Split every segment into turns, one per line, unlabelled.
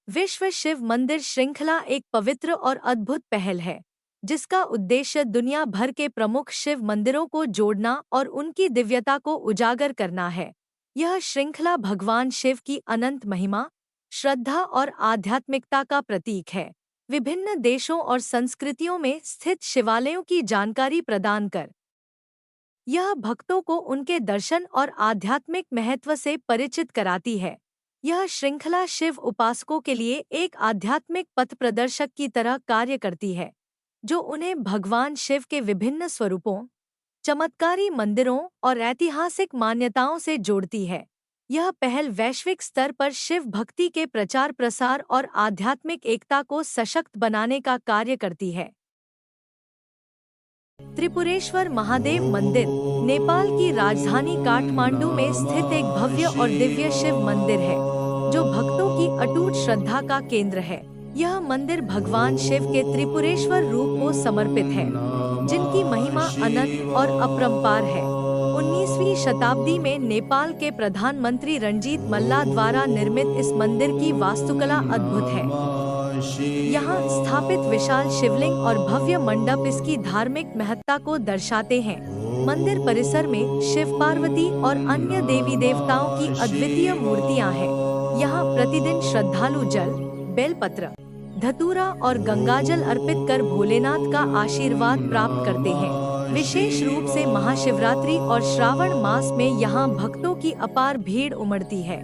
विश्व शिव मंदिर श्रृंखला एक पवित्र और अद्भुत पहल है, जिसका उद्देश्य दुनिया भर के प्रमुख शिव मंदिरों को जोड़ना और उनकी दिव्यता को उजागर करना है। यह श्रृंखला भगवान शिव की अनंत महिमा, श्रद्धा और आध्यात्मिकता का प्रतीक है। विभिन्न देशों और संस्कृतियों में स्थित शिवालयों की जानकारी प्रदान कर यह भक्तों को उनके दर्शन और आध्यात्मिक महत्व से परिचित कराती है। यह श्रृंखला शिव उपासकों के लिए एक आध्यात्मिक पथ प्रदर्शक की तरह कार्य करती है, जो उन्हें भगवान शिव के विभिन्न स्वरूपों, चमत्कारी मंदिरों और ऐतिहासिक मान्यताओं से जोड़ती है। यह पहल वैश्विक स्तर पर शिव भक्ति के प्रचार प्रसार और आध्यात्मिक एकता को सशक्त बनाने का कार्य करती है। त्रिपुरेश्वर महादेव मंदिर नेपाल की राजधानी काठमांडू में स्थित एक भव्य और दिव्य शिव मंदिर है, जो भक्तों की अटूट श्रद्धा का केंद्र है। यह मंदिर भगवान शिव के त्रिपुरेश्वर रूप को समर्पित है, जिनकी महिमा अनंत और अपरंपार है। 19वीं शताब्दी में नेपाल के प्रधानमंत्री रणजीत मल्ला द्वारा निर्मित इस मंदिर की वास्तुकला अद्भुत है। यहाँ स्थापित विशाल शिवलिंग और भव्य मंडप इसकी धार्मिक महत्ता को दर्शाते हैं। मंदिर परिसर में शिव, पार्वती और अन्य देवी देवताओं की अद्वितीय मूर्तियाँ हैं। यहाँ प्रतिदिन श्रद्धालु जल, बेलपत्र, धतूरा और गंगाजल अर्पित कर भोलेनाथ का आशीर्वाद प्राप्त करते हैं। विशेष रूप से महाशिवरात्रि और श्रावण मास में यहाँ भक्तों की अपार भीड़ उमड़ती है।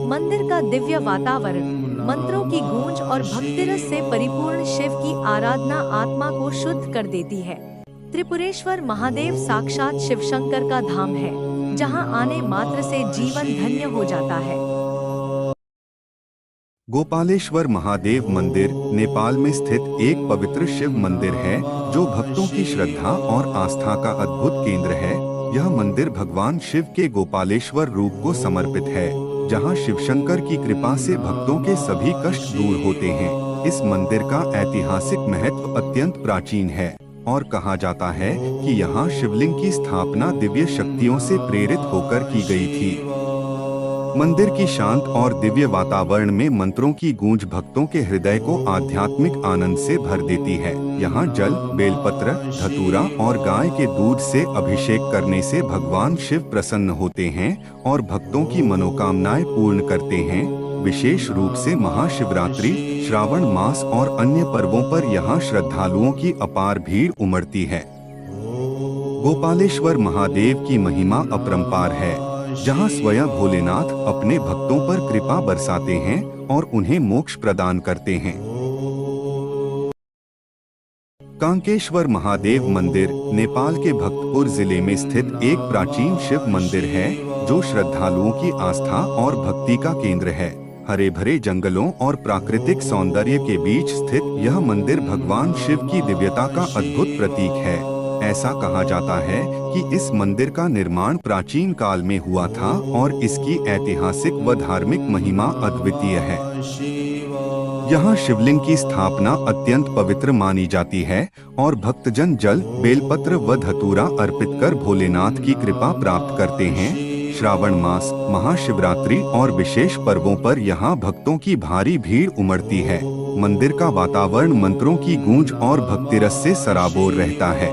मंदिर का दिव्य वातावरण, मंत्रों की गूंज और भक्तिरस से परिपूर्ण शिव की आराधना आत्मा को शुद्ध कर देती है। त्रिपुरेश्वर महादेव साक्षात शिवशंकर का धाम है, जहां आने मात्र से जीवन धन्य हो जाता है।
गोपालेश्वर महादेव मंदिर नेपाल में स्थित एक पवित्र शिव मंदिर है, जो भक्तों की श्रद्धा और आस्था का अद्भुत केंद्र है। यह मंदिर भगवान शिव के गोपालेश्वर रूप को समर्पित है, जहां शिवशंकर की कृपा से भक्तों के सभी कष्ट दूर होते हैं। इस मंदिर का ऐतिहासिक महत्व अत्यंत प्राचीन है और कहा जाता है कि यहाँ शिवलिंग की स्थापना दिव्य शक्तियों से प्रेरित होकर की गई थी। मंदिर की शांत और दिव्य वातावरण में मंत्रों की गूंज भक्तों के हृदय को आध्यात्मिक आनंद से भर देती है। यहाँ जल, बेलपत्र, धतूरा और गाय के दूध से अभिषेक करने से भगवान शिव प्रसन्न होते हैं और भक्तों की मनोकामनाएं पूर्ण करते हैं। विशेष रूप से महाशिवरात्रि, श्रावण मास और अन्य पर्वों पर यहाँ श्रद्धालुओं की अपार भीड़ उमड़ती है। गोपालेश्वर महादेव की महिमा अपरंपार है, जहां स्वयं भोलेनाथ अपने भक्तों पर कृपा बरसाते हैं और उन्हें मोक्ष प्रदान करते हैं। कांकेश्वर महादेव मंदिर नेपाल के भक्तपुर जिले में स्थित एक प्राचीन शिव मंदिर है, जो श्रद्धालुओं की आस्था और भक्ति का केंद्र है। हरे भरे जंगलों और प्राकृतिक सौंदर्य के बीच स्थित यह मंदिर भगवान शिव की दिव्यता का अद्भुत प्रतीक है। ऐसा कहा जाता है कि इस मंदिर का निर्माण प्राचीन काल में हुआ था और इसकी ऐतिहासिक व धार्मिक महिमा अद्वितीय है। यहाँ शिवलिंग की स्थापना अत्यंत पवित्र मानी जाती है और भक्तजन जल, बेलपत्र व धतूरा अर्पित कर भोलेनाथ की कृपा प्राप्त करते हैं। श्रावण मास, महाशिवरात्रि और विशेष पर्वों पर यहाँ भक्तों की भारी भीड़ उमड़ती है। मंदिर का वातावरण मंत्रों की गूंज और भक्तिरस से सराबोर रहता है।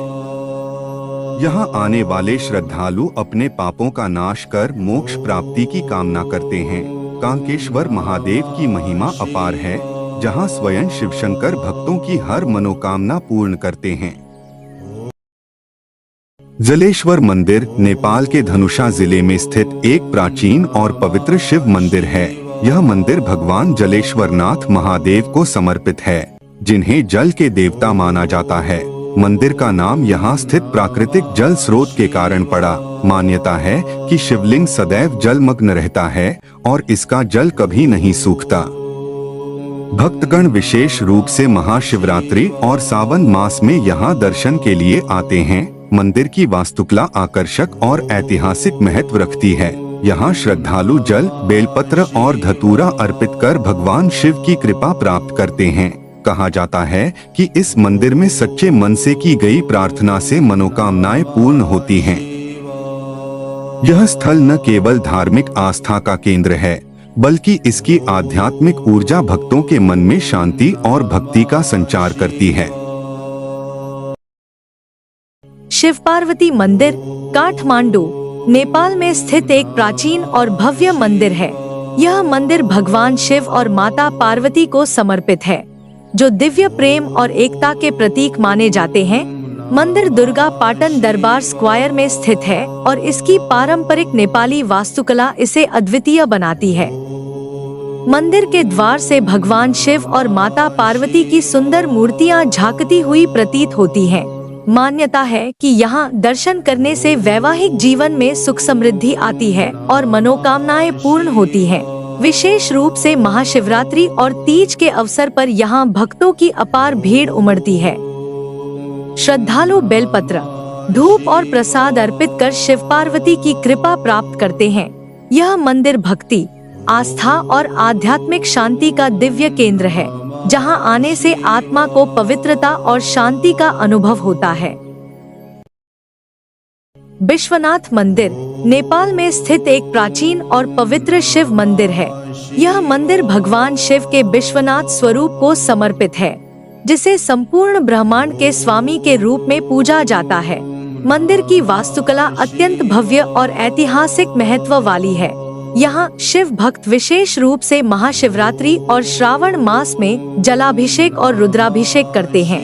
यहाँ आने वाले श्रद्धालु अपने पापों का नाश कर मोक्ष प्राप्ति की कामना करते हैं। कांकेश्वर महादेव की महिमा अपार है, जहाँ स्वयं शिवशंकर भक्तों की हर मनोकामना पूर्ण करते हैं। जलेश्वर मंदिर नेपाल के धनुषा जिले में स्थित एक प्राचीन और पवित्र शिव मंदिर है। यह मंदिर भगवान जलेश्वरनाथ महादेव को समर्पित है, जिन्हें जल के देवता माना जाता है। मंदिर का नाम यहाँ स्थित प्राकृतिक जल स्रोत के कारण पड़ा। मान्यता है कि शिवलिंग सदैव जलमग्न रहता है और इसका जल कभी नहीं सूखता। भक्तगण विशेष रूप से महाशिवरात्रि और सावन मास में यहाँ दर्शन के लिए आते हैं। मंदिर की वास्तुकला आकर्षक और ऐतिहासिक महत्व रखती है। यहाँ श्रद्धालु जल, बेलपत्र और धतूरा अर्पित कर भगवान शिव की कृपा प्राप्त करते हैं। कहा जाता है कि इस मंदिर में सच्चे मन से की गई प्रार्थना से मनोकामनाएं पूर्ण होती हैं। यह स्थल न केवल धार्मिक आस्था का केंद्र है, बल्कि इसकी आध्यात्मिक ऊर्जा भक्तों के मन में शांति और भक्ति का संचार करती है।
शिव पार्वती मंदिर काठमांडू, नेपाल में स्थित एक प्राचीन और भव्य मंदिर है। यह मंदिर भगवान शिव और माता पार्वती को समर्पित है, जो दिव्य प्रेम और एकता के प्रतीक माने जाते हैं। मंदिर दुर्गा पाटन दरबार स्क्वायर में स्थित है और इसकी पारंपरिक नेपाली वास्तुकला इसे अद्वितीय बनाती है। मंदिर के द्वार से भगवान शिव और माता पार्वती की सुंदर मूर्तियां झांकती हुई प्रतीत होती हैं। मान्यता है कि यहाँ दर्शन करने से वैवाहिक जीवन में सुख समृद्धि आती है और मनोकामनाएं पूर्ण होती हैं। विशेष रूप से महाशिवरात्रि और तीज के अवसर पर यहाँ भक्तों की अपार भीड़ उमड़ती है। श्रद्धालु बेलपत्र, धूप और प्रसाद अर्पित कर शिव पार्वती की कृपा प्राप्त करते हैं। यह मंदिर भक्ति, आस्था और आध्यात्मिक शांति का दिव्य केंद्र है, जहां आने से आत्मा को पवित्रता और शांति का अनुभव होता है। विश्वनाथ मंदिर नेपाल में स्थित एक प्राचीन और पवित्र शिव मंदिर है। यह मंदिर भगवान शिव के विश्वनाथ स्वरूप को समर्पित है, जिसे संपूर्ण ब्रह्मांड के स्वामी के रूप में पूजा जाता है। मंदिर की वास्तुकला अत्यंत भव्य और ऐतिहासिक महत्व वाली है। यहाँ शिव भक्त विशेष रूप से महाशिवरात्रि और श्रावण मास में जलाभिषेक और रुद्राभिषेक करते हैं।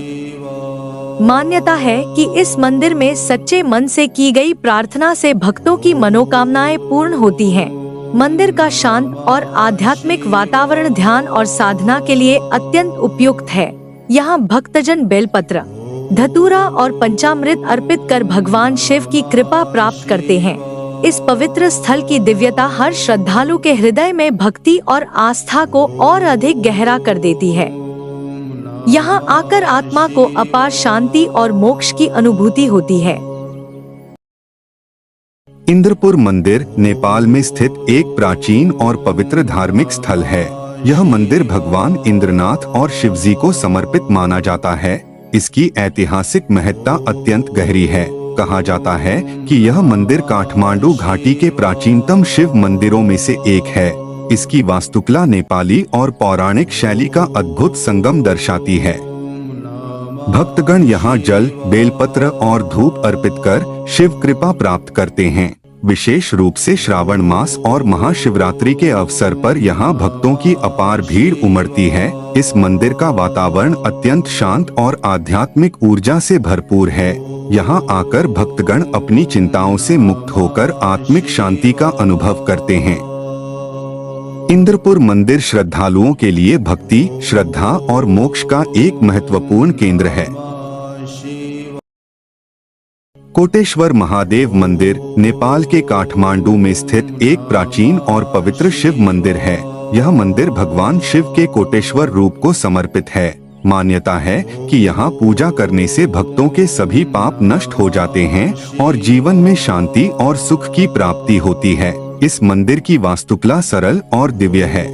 मान्यता है कि इस मंदिर में सच्चे मन से की गई प्रार्थना से भक्तों की मनोकामनाएं पूर्ण होती हैं। मंदिर का शांत और आध्यात्मिक वातावरण ध्यान और साधना के लिए अत्यंत उपयुक्त है। यहाँ भक्तजन बेलपत्र, धतूरा और पंचामृत अर्पित कर भगवान शिव की कृपा प्राप्त करते हैं। इस पवित्र स्थल की दिव्यता हर श्रद्धालु के हृदय में भक्ति और आस्था को और अधिक गहरा कर देती है। यहाँ आकर आत्मा को अपार शांति और मोक्ष की अनुभूति होती है।
इंद्रपुर मंदिर नेपाल में स्थित एक प्राचीन और पवित्र धार्मिक स्थल है। यह मंदिर भगवान इंद्रनाथ और शिवजी को समर्पित माना जाता है। इसकी ऐतिहासिक महत्ता अत्यंत गहरी है। कहा जाता है कि यह मंदिर काठमांडू घाटी के प्राचीनतम शिव मंदिरों में से एक है। इसकी वास्तुकला नेपाली और पौराणिक शैली का अद्भुत संगम दर्शाती है। भक्तगण यहाँ जल, बेलपत्र और धूप अर्पित कर शिव कृपा प्राप्त करते हैं। विशेष रूप से श्रावण मास और महाशिवरात्रि के अवसर पर यहाँ भक्तों की अपार भीड़ उमड़ती है। इस मंदिर का वातावरण अत्यंत शांत और आध्यात्मिक ऊर्जा से भरपूर है। यहाँ आकर भक्तगण अपनी चिंताओं से मुक्त होकर आत्मिक शांति का अनुभव करते हैं। इंद्रपुर मंदिर श्रद्धालुओं के लिए भक्ति, श्रद्धा और मोक्ष का एक महत्वपूर्ण केंद्र है। कोटेश्वर महादेव मंदिर नेपाल के काठमांडू में स्थित एक प्राचीन और पवित्र शिव मंदिर है। यह मंदिर भगवान शिव के कोटेश्वर रूप को समर्पित है। मान्यता है कि यहाँ पूजा करने से भक्तों के सभी पाप नष्ट हो जाते हैं और जीवन में शांति और सुख की प्राप्ति होती है। इस मंदिर की वास्तुकला सरल और दिव्य है,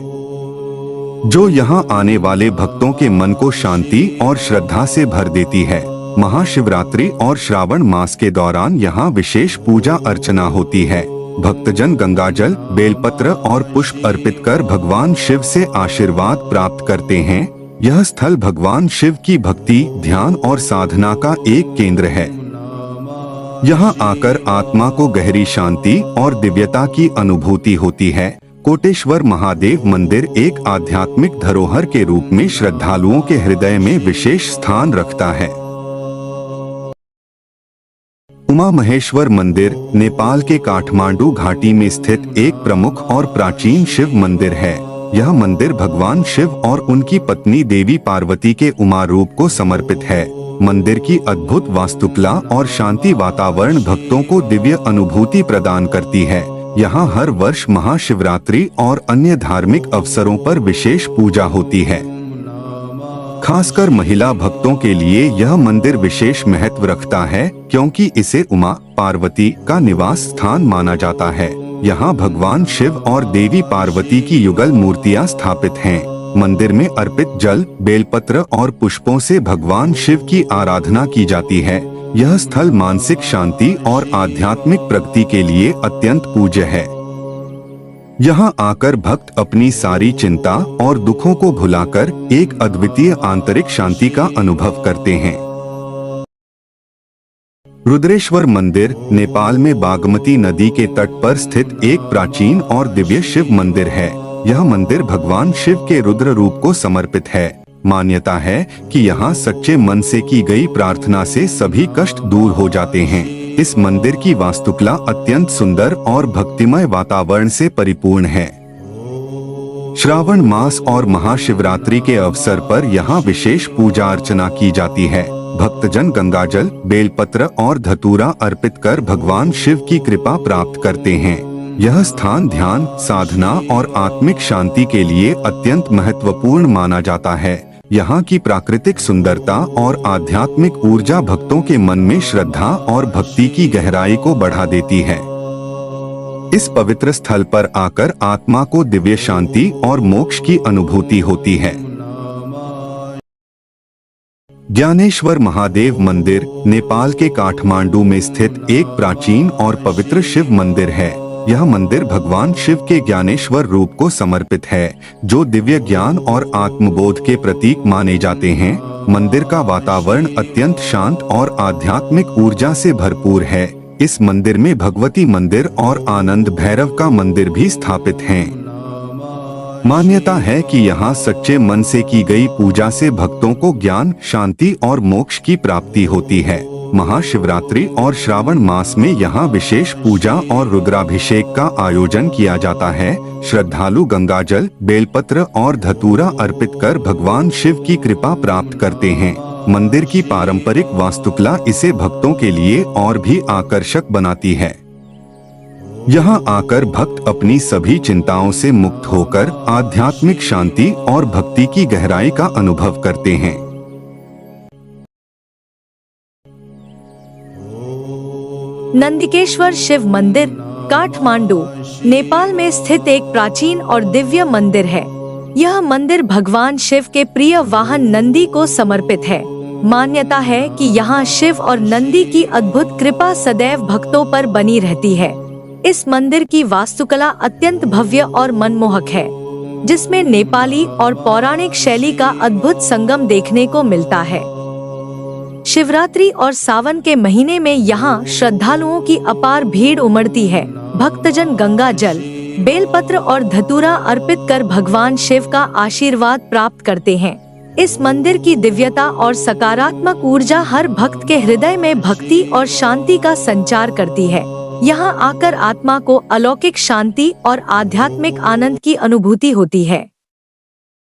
जो यहाँ आने वाले भक्तों के मन को शांति और श्रद्धा से भर देती है। महाशिवरात्रि और श्रावण मास के दौरान यहाँ विशेष पूजा अर्चना होती है। भक्तजन गंगाजल, बेलपत्र और पुष्प अर्पित कर भगवान शिव से आशीर्वाद प्राप्त करते हैं। यह स्थल भगवान शिव की भक्ति, ध्यान और साधना का एक केंद्र है। यहाँ आकर आत्मा को गहरी शांति और दिव्यता की अनुभूति होती है। कोटेश्वर महादेव मंदिर एक आध्यात्मिक धरोहर के रूप में श्रद्धालुओं के हृदय में विशेष स्थान रखता है। उमा महेश्वर मंदिर नेपाल के काठमांडू घाटी में स्थित एक प्रमुख और प्राचीन शिव मंदिर है। यह मंदिर भगवान शिव और उनकी पत्नी देवी पार्वती के उमा रूप को समर्पित है। मंदिर की अद्भुत वास्तुकला और शांति वातावरण भक्तों को दिव्य अनुभूति प्रदान करती है। यहाँ हर वर्ष महाशिवरात्रि और अन्य धार्मिक अवसरों पर विशेष पूजा होती है। खासकर महिला भक्तों के लिए यह मंदिर विशेष महत्व रखता है, क्योंकि इसे उमा पार्वती का निवास स्थान माना जाता है। यहाँ भगवान शिव और देवी पार्वती की युगल मूर्तियाँ स्थापित हैं। मंदिर में अर्पित जल, बेलपत्र और पुष्पों से भगवान शिव की आराधना की जाती है। यह स्थल मानसिक शांति और आध्यात्मिक प्रगति के लिए अत्यंत पूज्य है। यहाँ आकर भक्त अपनी सारी चिंता और दुखों को भुलाकर एक अद्वितीय आंतरिक शांति का अनुभव करते हैं। रुद्रेश्वर मंदिर नेपाल में बागमती नदी के तट पर स्थित एक प्राचीन और दिव्य शिव मंदिर है। यह मंदिर भगवान शिव के रुद्र रूप को समर्पित है। मान्यता है कि यहाँ सच्चे मन से की गई प्रार्थना से सभी कष्ट दूर हो जाते हैं। इस मंदिर की वास्तुकला अत्यंत सुंदर और भक्तिमय वातावरण से परिपूर्ण है। श्रावण मास और महाशिवरात्रि के अवसर पर यहाँ विशेष पूजा अर्चना की जाती है। भक्तजन गंगाजल, बेलपत्र और धतूरा अर्पित कर भगवान शिव की कृपा प्राप्त करते हैं। यह स्थान ध्यान, साधना और आत्मिक शांति के लिए अत्यंत महत्वपूर्ण माना जाता है। यहाँ की प्राकृतिक सुंदरता और आध्यात्मिक ऊर्जा भक्तों के मन में श्रद्धा और भक्ति की गहराई को बढ़ा देती है। इस पवित्र स्थल पर आकर आत्मा को दिव्य शांति और मोक्ष की अनुभूति होती है। ज्ञानेश्वर महादेव मंदिर नेपाल के काठमांडू में स्थित एक प्राचीन और पवित्र शिव मंदिर है। यह मंदिर भगवान शिव के ज्ञानेश्वर रूप को समर्पित है, जो दिव्य ज्ञान और आत्मबोध के प्रतीक माने जाते हैं। मंदिर का वातावरण अत्यंत शांत और आध्यात्मिक ऊर्जा से भरपूर है। इस मंदिर में भगवती मंदिर और आनंद भैरव का मंदिर भी स्थापित हैं। मान्यता है कि यहाँ सच्चे मन से की गई पूजा से भक्तों को ज्ञान, शांति और मोक्ष की प्राप्ति होती है। महाशिवरात्रि और श्रावण मास में यहाँ विशेष पूजा और रुद्राभिषेक का आयोजन किया जाता है। श्रद्धालु गंगाजल, बेलपत्र और धतूरा अर्पित कर भगवान शिव की कृपा प्राप्त करते हैं। मंदिर की पारंपरिक वास्तुकला इसे भक्तों के लिए और भी आकर्षक बनाती है। यहाँ आकर भक्त अपनी सभी चिंताओं से मुक्त होकर आध्यात्मिक शांति और भक्ति की गहराई का अनुभव करते हैं।
नंदिकेश्वर शिव मंदिर काठमांडू, नेपाल में स्थित एक प्राचीन और दिव्य मंदिर है। यह मंदिर भगवान शिव के प्रिय वाहन नंदी को समर्पित है। मान्यता है कि यहाँ शिव और नंदी की अद्भुत कृपा सदैव भक्तों पर बनी रहती है। इस मंदिर की वास्तुकला अत्यंत भव्य और मनमोहक है, जिसमें नेपाली और पौराणिक शैली का अद्भुत संगम देखने को मिलता है। शिवरात्रि और सावन के महीने में यहाँ श्रद्धालुओं की अपार भीड़ उमड़ती है। भक्तजन गंगा जल, बेलपत्र और धतूरा अर्पित कर भगवान शिव का आशीर्वाद प्राप्त करते हैं। इस मंदिर की दिव्यता और सकारात्मक ऊर्जा हर भक्त के हृदय में भक्ति और शांति का संचार करती है। यहाँ आकर आत्मा को अलौकिक शांति और आध्यात्मिक आनंद की अनुभूति होती है।